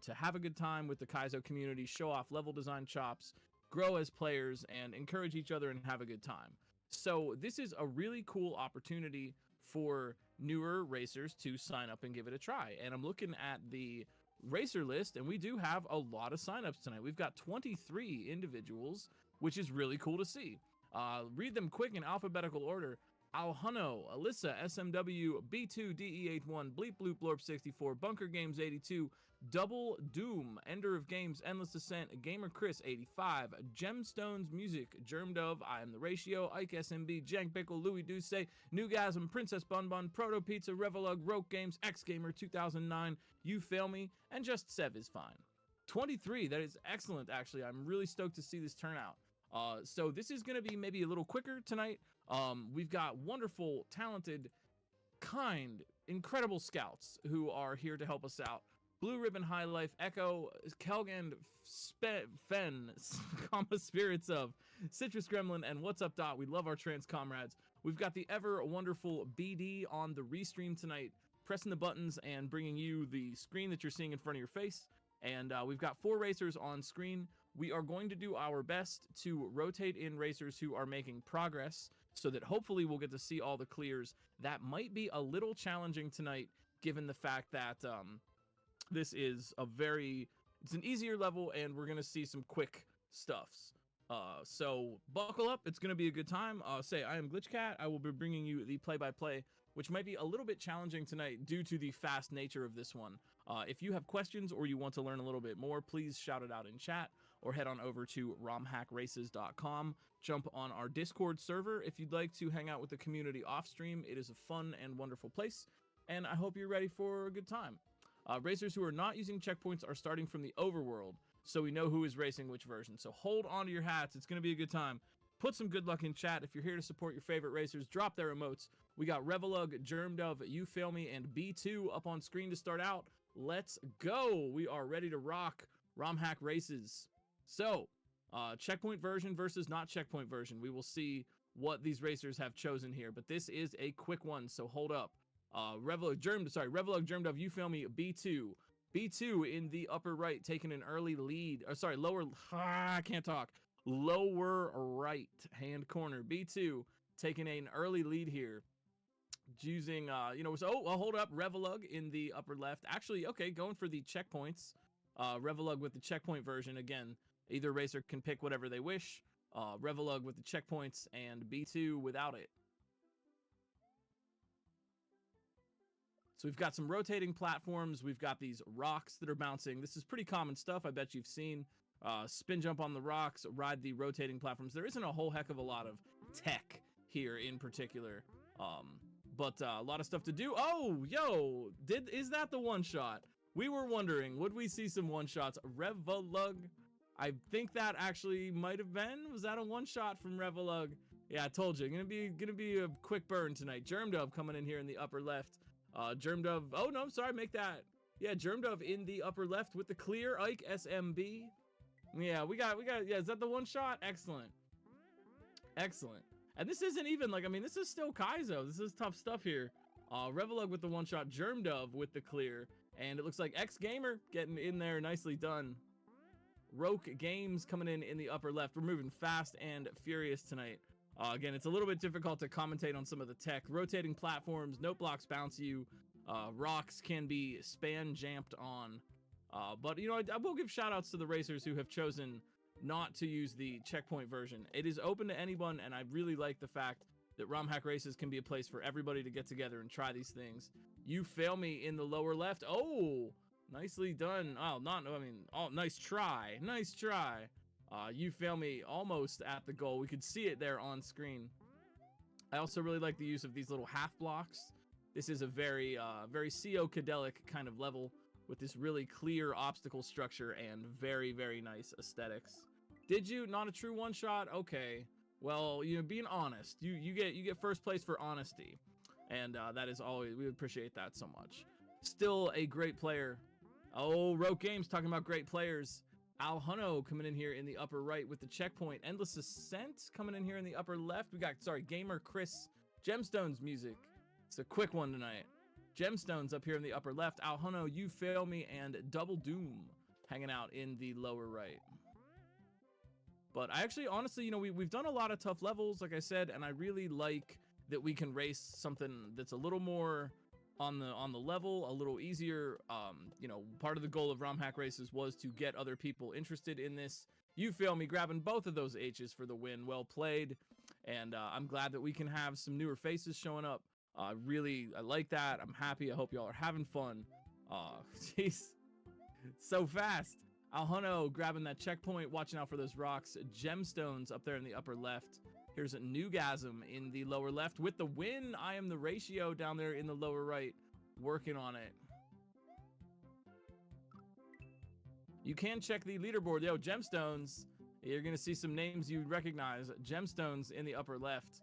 to have a good time with the Kaizo community, show off level design chops, grow as players, and encourage each other and have a good time. So this is a really cool opportunity for newer racers to sign up and give it a try. And I'm looking at the racer list, and we do have a lot of signups tonight. We've got 23 individuals, which is really cool to see. Read them quick in alphabetical order. Alhuno, Alyssa, SMW, B2, DE81, Bleep Bloop Blorp 64, Bunker Games 82, Double Doom, Ender of Games, Endless Descent, Gamer Chris 85, Gemstones Music, Germ Dove, I Am the Ratio, Ike SMB, Jank Pickle, Louis Duce, Newgasm, Princess Bun Bun, Proto Pizza, Revolug, Roke Games, X Gamer 2009, You Fail Me, and Just Sev is fine. 23, that is excellent actually. I'm really stoked to see this turnout. So this is going to be maybe a little quicker tonight. We've got wonderful, talented, kind, incredible scouts who are here to help us out. Blue Ribbon High Life, Echo, Kelgand, Fen, Comma Spirits of, Citrus Gremlin, and What's Up Dot. We love our trans comrades. We've got the ever wonderful BD on the restream tonight, pressing the buttons and bringing you the screen that you're seeing in front of your face. And we've got 4 racers on screen. We are going to do our best to rotate in racers who are making progress so that hopefully we'll get to see all the clears. That might be a little challenging tonight, given the fact that this is it's an easier level and we're going to see some quick stuffs. So buckle up. It's going to be a good time. I am GlitchCat. I will be bringing you the play-by-play, which might be a little bit challenging tonight due to the fast nature of this one. If you have questions or you want to learn a little bit more, please shout it out in chat or head on over to romhackraces.com. Jump on our Discord server if you'd like to hang out with the community off stream. It is a fun and wonderful place, and I hope you're ready for a good time. Racers who are not using checkpoints are starting from the overworld, so we know who is racing which version. So hold on to your hats. It's going to be a good time. Put some good luck in chat. If you're here to support your favorite racers, drop their emotes. We got Revolug, Germdove, You Fail Me, and B2 up on screen to start out. Let's go. We are ready to rock RomHack Races. So, checkpoint version versus not checkpoint version. We will see what these racers have chosen here, but this is a quick one, so hold up. Revolug, Germdove, You Fail Me, B2. B2 in the upper right, taking an early lead. I can't talk. Lower right hand corner. B2 taking an early lead here. Using, hold up. Revolug in the upper left. Actually, okay, going for the checkpoints. Revolug with the checkpoint version. Again, either racer can pick whatever they wish. Revolug with the checkpoints and B2 without it. So we've got some rotating platforms. We've got these rocks that are bouncing. This is pretty common stuff. I bet you've seen spin jump on the rocks, ride the rotating platforms. There isn't a whole heck of a lot of tech here in particular, but a lot of stuff to do. Oh, yo, is that the one shot? We were wondering, would we see some one shots? Revolug, I think that actually might have been. Was that a one shot from Revolug? Yeah, I told you, gonna be a quick burn tonight. Germdove coming in here in the upper left. Germdove, oh no, I'm sorry, make that. Yeah, Germdove in the upper left with the clear. Ike SMB. Yeah, we got, yeah, is that the one shot? Excellent. Excellent. And this isn't even like, I mean, this is still Kaizo. This is tough stuff here. Revolug with the one shot, Germdove with the clear. And it looks like X Gamer getting in there, nicely done. Roke Games coming in the upper left. We're moving fast and furious tonight. Again, it's a little bit difficult to commentate on some of the tech. Rotating platforms, note blocks bounce you, rocks can be span jamped on. But, you know, I will give shout outs to the racers who have chosen not to use the checkpoint version. It is open to anyone, and I really like the fact that RomHack Races can be a place for everybody to get together and try these things. You Fail Me in the lower left. Oh, nicely done. Oh, nice try. Nice try. You Fail Me almost at the goal. We could see it there on screen. I also really like the use of these little half blocks. This is a very psychedelic kind of level with this really clear obstacle structure and very, very nice aesthetics. Did you? Not a true one shot? Okay. Well, you know, being honest, you get first place for honesty. And that is always, we appreciate that so much. Still a great player. Oh, Roke Games talking about great players. Alhuno coming in here in the upper right with the checkpoint. Endless Ascent coming in here in the upper left. We got, Gamer Chris, Gemstones Music. It's a quick one tonight. Gemstones up here in the upper left. Alhuno, You Fail Me, and Double Doom hanging out in the lower right. But I actually, honestly, you know, we've done a lot of tough levels, like I said, and I really like that we can race something that's a little more on the level, a little easier. You know, part of the goal of ROM Hack Races was to get other people interested in this. You Fail Me, grabbing both of those H's for the win. Well played. And I'm glad that we can have some newer faces showing up. I like that. I'm happy. I hope y'all are having fun. Jeez, so fast. Alhuno grabbing that checkpoint, watching out for those rocks. Gemstones up there in the upper left. Here's a Newgasm in the lower left with the win. I Am the Ratio down there in the lower right, working on it. You can check the leaderboard. Yo, Gemstones, you're going to see some names you recognize. Gemstones in the upper left.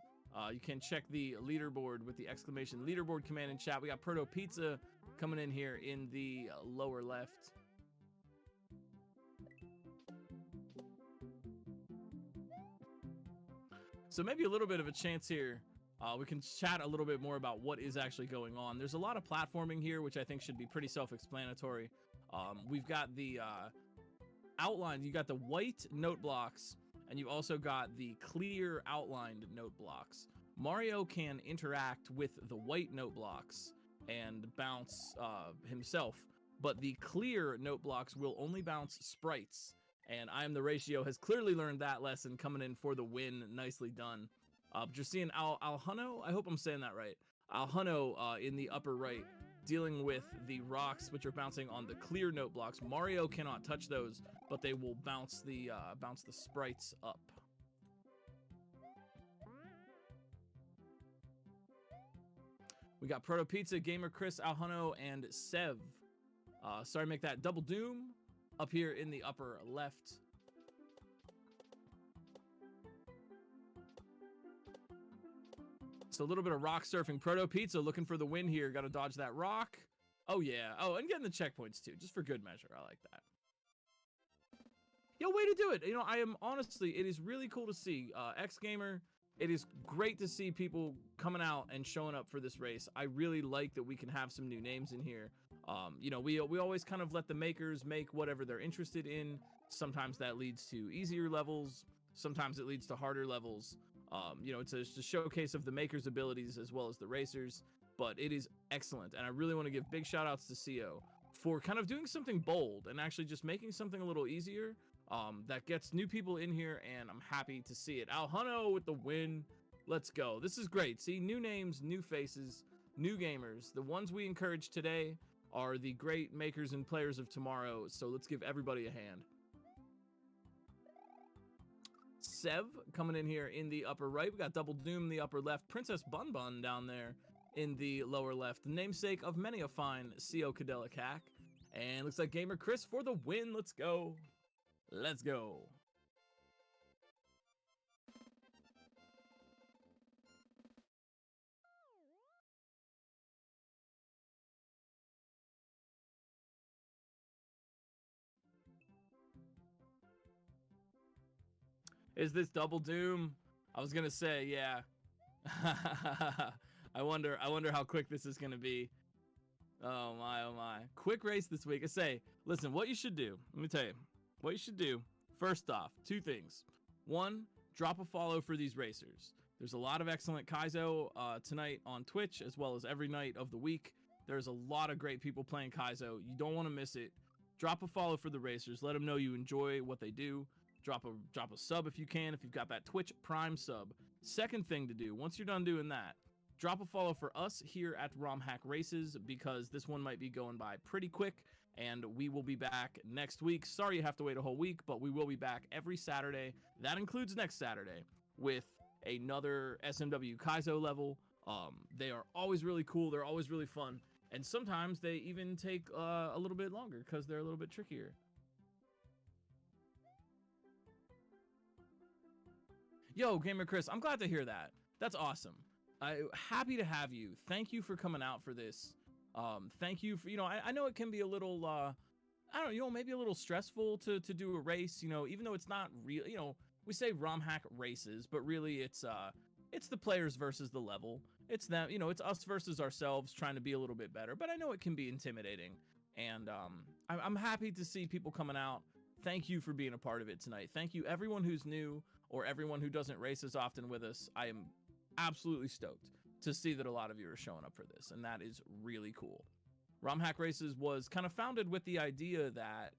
You can check the leaderboard with the exclamation leaderboard command in chat. We got Proto Pizza coming in here in the lower left. So maybe a little bit of a chance here. We can chat a little bit more about what is actually going on. There's a lot of platforming here, which I think should be pretty self-explanatory. We've got the outline. You got the white note blocks, and you've also got the clear outlined note blocks. Mario can interact with the white note blocks and bounce himself, but the clear note blocks will only bounce sprites. And I Am the Ratio has clearly learned that lesson, coming in for the win. Nicely done. You're seeing Alhuno, I hope I'm saying that right. Alhuno in the upper right, dealing with the rocks, which are bouncing on the clear note blocks. Mario cannot touch those, but they will bounce the sprites up. We got Proto Pizza, Gamer Chris, Alhuno, and Sev. Sorry to make that. Double Doom up here in the upper left. So a little bit of rock surfing. Proto Pizza looking for the win here. Got to dodge that rock. Oh, yeah. Oh, and getting the checkpoints, too, just for good measure. I like that. Yo, way to do it. You know, I am honestly, it is really cool to see. X Gamer, it is great to see people coming out and showing up for this race. I really like that we can have some new names in here. You know, we always kind of let the makers make whatever they're interested in. Sometimes that leads to easier levels. Sometimes it leads to harder levels. You know, it's a showcase of the makers' abilities as well as the racers, but it is excellent. And I really want to give big shout outs to CO for kind of doing something bold and actually just making something a little easier that gets new people in here, and I'm happy to see it. Alhuno with the win. Let's go. This is great. See, new names, new faces, new gamers. The ones we encourage today are the great makers and players of tomorrow, so let's give everybody a hand. Sev coming in here in the upper right. We got Double Doom in the upper left. Princess Bun Bun down there in the lower left. The namesake of many a fine CO Cadelic hack. And looks like Gamer Chris for the win. Let's go. Let's go. Is this Double Doom? I was gonna say, yeah. I wonder how quick this is gonna be. Oh my. Quick race this week. I say, listen, what you should do, let me tell you, what you should do, first off, two things. One, drop a follow for these racers. There's a lot of excellent Kaizo tonight on Twitch, as well as every night of the week. There's a lot of great people playing Kaizo. You don't want to miss it. Drop a follow for the racers. Let them know you enjoy what they do. Drop a sub if you can, if you've got that Twitch Prime sub. Second thing to do, once you're done doing that, drop a follow for us here at ROM Hack Races, because this one might be going by pretty quick, and we will be back next week. Sorry you have to wait a whole week, but we will be back every Saturday. That includes next Saturday with another SMW Kaizo level. They are always really cool. They're always really fun. And sometimes they even take a little bit longer because they're a little bit trickier. Yo, Gamer Chris, I'm glad to hear that. That's awesome. Happy to have you. Thank you for coming out for this. Thank you for, I know it can be a little, I don't know, maybe a little stressful to do a race, even though it's not real, we say ROM Hack Races, but really it's the players versus the level. it's them, you know, it's us versus ourselves trying to be a little bit better. But I know it can be intimidating, and I'm happy to see people coming out. Thank you for being a part of it tonight. Thank you, everyone who's new or everyone who doesn't race as often with us. I am absolutely stoked to see that a lot of you are showing up for this, and that is really cool. ROM Hack Races was kind of founded with the idea that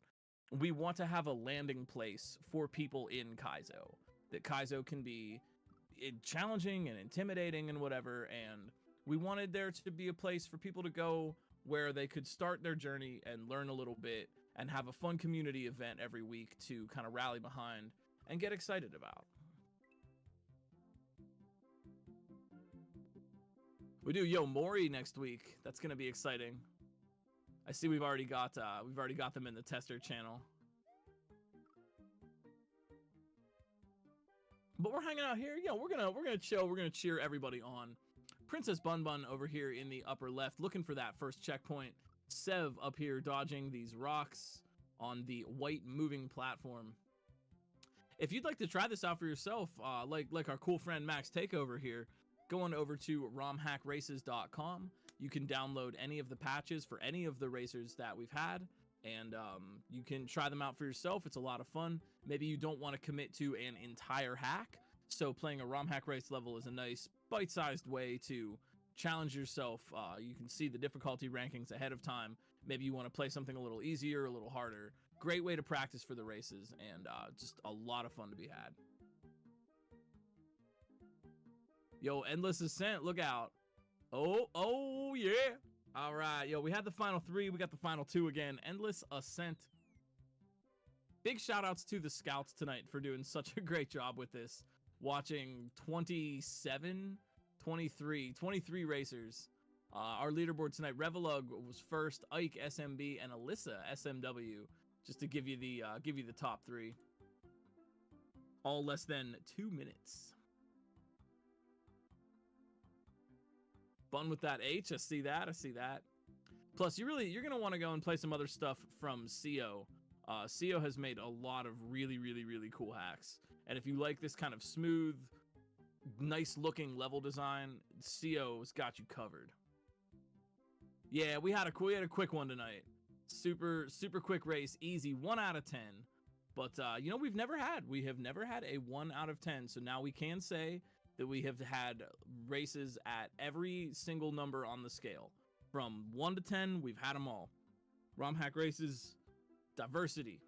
we want to have a landing place for people in Kaizo. That Kaizo can be challenging and intimidating and whatever, and we wanted there to be a place for people to go where they could start their journey and learn a little bit and have a fun community event every week to kind of rally behind and get excited about. We do Yo Mori next week. That's gonna be exciting. I see we've already got them in the tester channel. But we're hanging out here. Yeah, we're gonna chill. We're gonna cheer everybody on. Princess Bun Bun over here in the upper left, looking for that first checkpoint. Sev up here dodging these rocks on the white moving platform. If you'd like to try this out for yourself, like our cool friend Max Takeover here, go on over to romhackraces.com. You can download any of the patches for any of the racers that we've had, and you can try them out for yourself. It's a lot of fun. Maybe you don't want to commit to an entire hack, so playing a ROM hack race level is a nice bite-sized way to challenge yourself. You can see the difficulty rankings ahead of time. Maybe you want to play something a little easier, a little harder. Great way to practice for the races, and just a lot of fun to be had. Yo, Endless Ascent, look out. Oh yeah. All right, yo, we had the final 3. We got the final 2 again. Endless Ascent. Big shout outs to the scouts tonight for doing such a great job with this. Watching 23 racers. Our leaderboard tonight, Revelug was first, Ike SMB, and Alyssa SMW, just to give you the top 3. All less than 2 minutes. Bun with that H, I see that. Plus, you're gonna want to go and play some other stuff from CO. CO has made a lot of really cool hacks, and if you like this kind of smooth, nice looking level design, CO's got you covered. Yeah, we had a quick one tonight. Super quick race, easy, 1 out of 10. But you know, we have never had a 1 out of 10. So now we can say that we have had races at every single number on the scale. From 1 to 10, we've had them all. ROM hack races, diversity.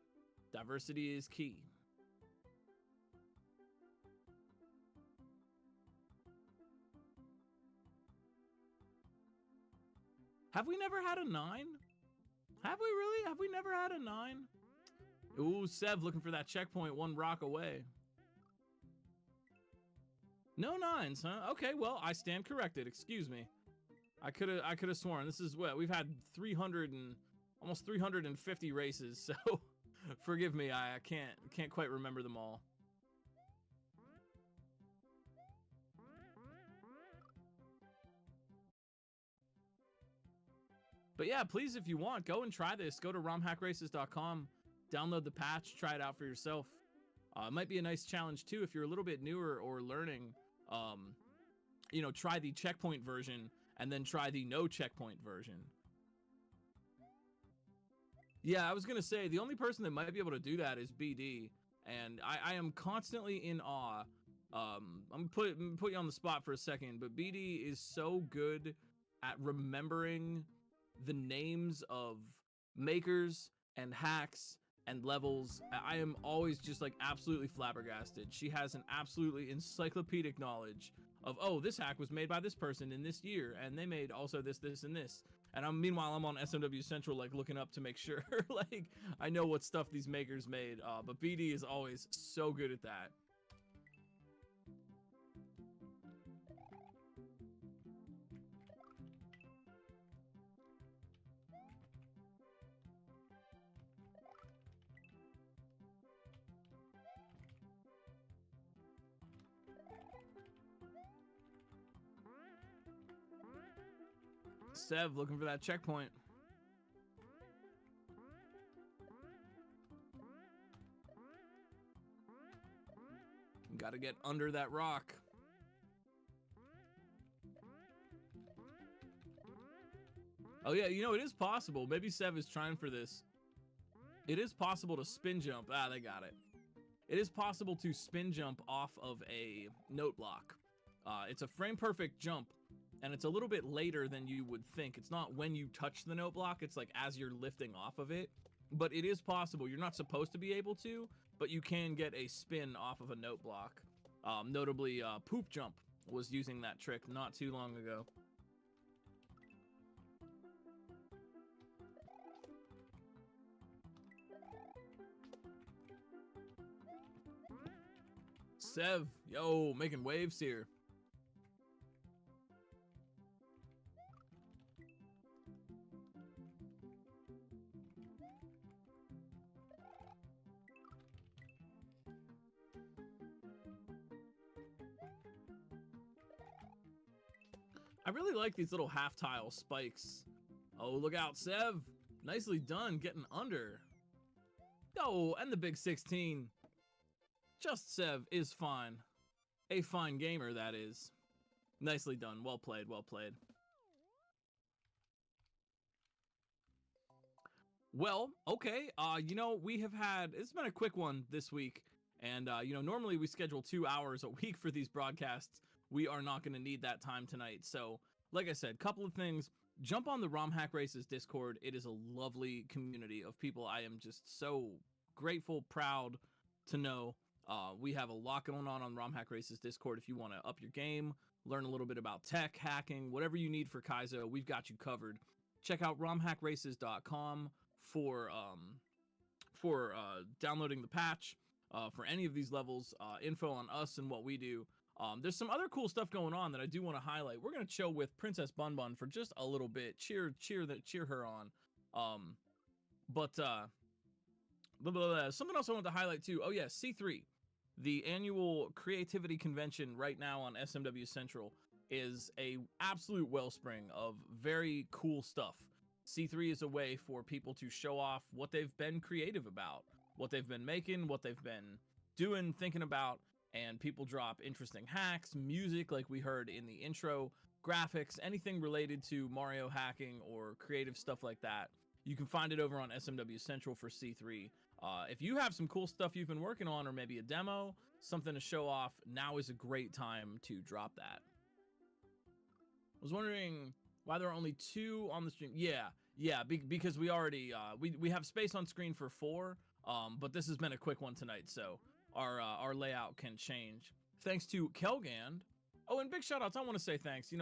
Diversity is key. Have we never had a 9? Have we really? Have we never had a 9? Ooh, Sev looking for that checkpoint 1 rock away. No 9s, huh? Okay, well, I stand corrected. Excuse me. I could have sworn this is what we've had 300 and almost 350 races, so forgive me. I can't quite remember them all. But yeah, please, if you want, go and try this. Go to romhackraces.com, download the patch, try it out for yourself. It might be a nice challenge too if you're a little bit newer or learning. You know, try the checkpoint version and then try the no checkpoint version. Yeah, I was gonna say the only person that might be able to do that is BD, and I am constantly in awe. I'm gonna put you on the spot for a second, but BD is so good at remembering the names of makers and hacks and levels. I am always just like absolutely flabbergasted. She has an absolutely encyclopedic knowledge of, oh, this hack was made by this person in this year, and they made also this, and this. And meanwhile, I'm on SMW Central, like looking up to make sure, like I know what stuff these makers made. But BD is always so good at that. Sev looking for that checkpoint. Gotta get under that rock. Oh yeah, it is possible. Maybe Sev is trying for this. It is possible to spin jump. Ah, they got it. It is possible to spin jump off of a note block. It's a frame perfect jump, and it's a little bit later than you would think. It's not when you touch the note block, it's like as you're lifting off of it. But it is possible. You're not supposed to be able to, but you can get a spin off of a note block. Notably, Poop Jump was using that trick not too long ago. Sev, yo, making waves here. I really like these little half tile spikes. Oh, look out, Sev. Nicely done, getting under. Oh, and the big 16. Just Sev is fine. A fine gamer, that is. Nicely done. Well played, well played. Well, okay. We have had, it's been a quick one this week. And, normally we schedule 2 hours a week for these broadcasts. We are not going to need that time tonight. So, like I said, couple of things. Jump on the ROM Hack Races Discord. It is a lovely community of people. I am just so grateful, proud to know. We have a lot going on ROM Hack Races Discord. If you want to up your game, learn a little bit about tech, hacking, whatever you need for Kaizo, we've got you covered. Check out romhackraces.com for downloading the patch for any of these levels, info on us and what we do. There's some other cool stuff going on that I do want to highlight. We're gonna chill with Princess Bun Bun for just a little bit. Cheer her on. Something else I want to highlight too. Oh yeah, C3, the annual creativity convention right now on SMW Central is a absolute wellspring of very cool stuff. C3 is a way for people to show off what they've been creative about, what they've been making, what they've been doing, thinking about, and people drop interesting hacks, music like we heard in the intro, graphics, anything related to Mario hacking or creative stuff like that. You can find it over on SMW Central for C3. If you have some cool stuff you've been working on, or maybe a demo, something to show off, now is a great time to drop that. I was wondering why there are only 2 on the stream. Yeah, because we already we have space on screen for 4, but this has been a quick one tonight, so our layout can change. Thanks to Kelgand. Oh, and big shout outs. I want to say thanks.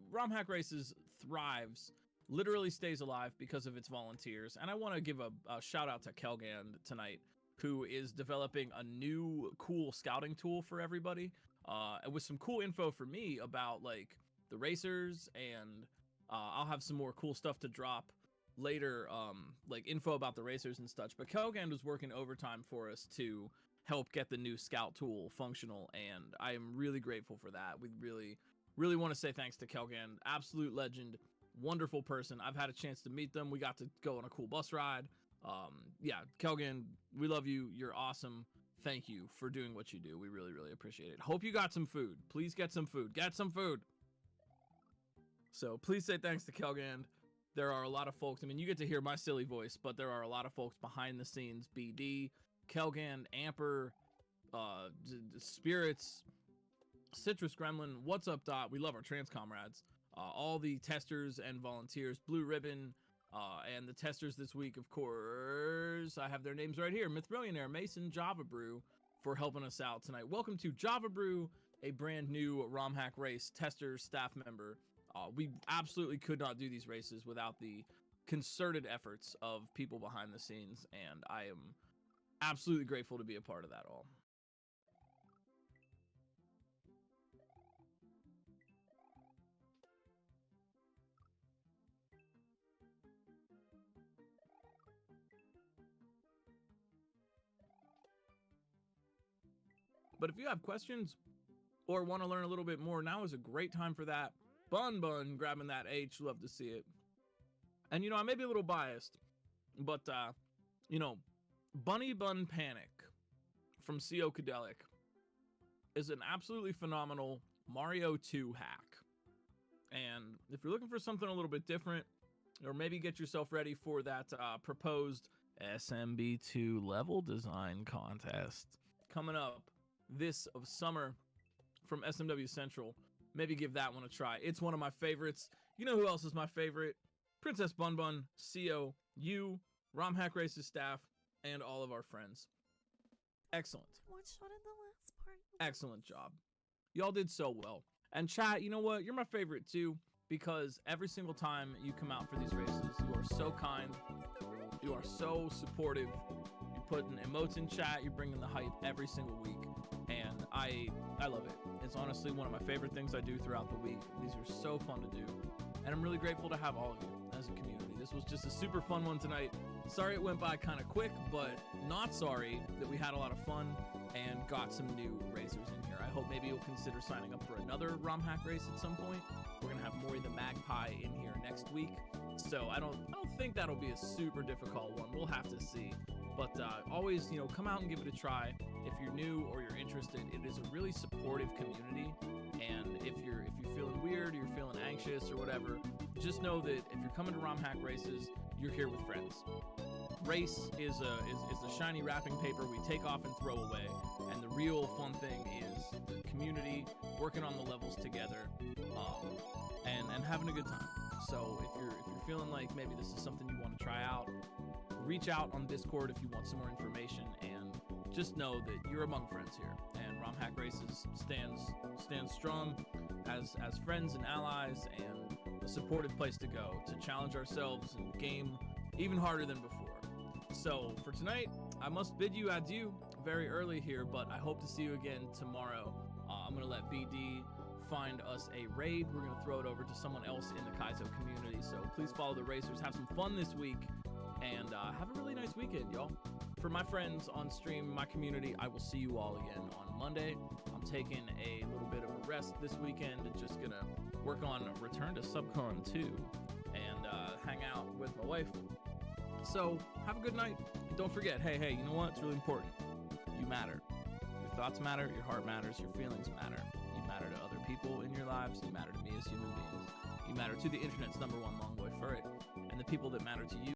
ROM Hack Races thrives, literally stays alive because of its volunteers. And I want to give a shout out to Kelgand tonight, who is developing a new cool scouting tool for everybody. With some cool info for me about like the racers, and I'll have some more cool stuff to drop later, like info about the racers and such. But Kelgand was working overtime for us to help get the new scout tool functional, and I am really grateful for that. We really want to say thanks to Kelgand. Absolute legend, wonderful person. I've had a chance to meet them. We got to go on a cool bus ride. Yeah, Kelgand, we love you. You're awesome. Thank you for doing what you do. We really appreciate it. Hope you got some food. Please get some food. Get some food. So please say thanks to Kelgand. There are a lot of folks. I mean, you get to hear my silly voice, but there are a lot of folks behind the scenes. BD, Kelgand, Amper, Spirits, Citrus Gremlin, What's Up Dot. We love our trans comrades. All the testers and volunteers, Blue Ribbon, and the testers this week, of course. I have their names right here. Myth Millionaire, Mason, Java Brew, for helping us out tonight. Welcome to Java Brew, a brand new ROM Hack Race tester staff member. We absolutely could not do these races without the concerted efforts of people behind the scenes, and I am absolutely grateful to be a part of that all. But if you have questions or want to learn a little bit more, now is a great time for that. Bun grabbing that H, love to see it. And I may be a little biased, but Bunny Bun Panic from Ceocadelic is an absolutely phenomenal Mario 2 hack. And if you're looking for something a little bit different, or maybe get yourself ready for that proposed SMB2 level design contest coming up this summer from SMW Central. Maybe give that one a try. It's one of my favorites. You know who else is my favorite? Princess Bun Bun, CO, you, ROM Hack Race's staff, and all of our friends. Excellent. One shot in the last part. Excellent job. Y'all did so well. And chat, you know what? You're my favorite too, because every single time you come out for these races, you are so kind. You are so supportive. You put an emotes in chat. You're bringing the hype every single week. And I love it. It's honestly one of my favorite things I do throughout the week. These are so fun to do. And I'm really grateful to have all of you as a community. This was just a super fun one tonight. Sorry it went by kind of quick, but not sorry that we had a lot of fun and got some new racers in here. I hope maybe you'll consider signing up for another ROM Hack race at some point. We're gonna have Maury the Magpie in here next week. So I don't think that'll be a super difficult one. We'll have to see. But always, come out and give it a try. If you're new or you're interested, it is a really supportive community. And if you're feeling weird, or you're feeling anxious or whatever, just know that if you're coming to ROM Hack races, you're here with friends. Race is the shiny wrapping paper we take off and throw away, and the real fun thing is the community working on the levels together, and having a good time. So if you're feeling like maybe this is something you want to try out, reach out on Discord if you want some more information, and just know that you're among friends here. And ROM Hack Races stands strong as friends and allies, and a supportive place to go to challenge ourselves and game even harder than before. So for tonight, I must bid you adieu very early here, but I hope to see you again tomorrow. I'm gonna let BD find us a raid. We're gonna throw it over to someone else in the Kaizo community. So please follow the racers, have some fun this week, and have a really nice weekend, y'all. For my friends on stream, my community, I will see you all again on Monday. I'm taking a little bit of a rest this weekend and just gonna work on Return to Subcon 2 and hang out with my wife. So have a good night. And don't forget, hey, you know what? It's really important. You matter. Your thoughts matter, your heart matters, your feelings matter. You matter to other people in your lives. You matter to me as human beings. You matter to the internet's #1 long boy furret, and the people that matter to you.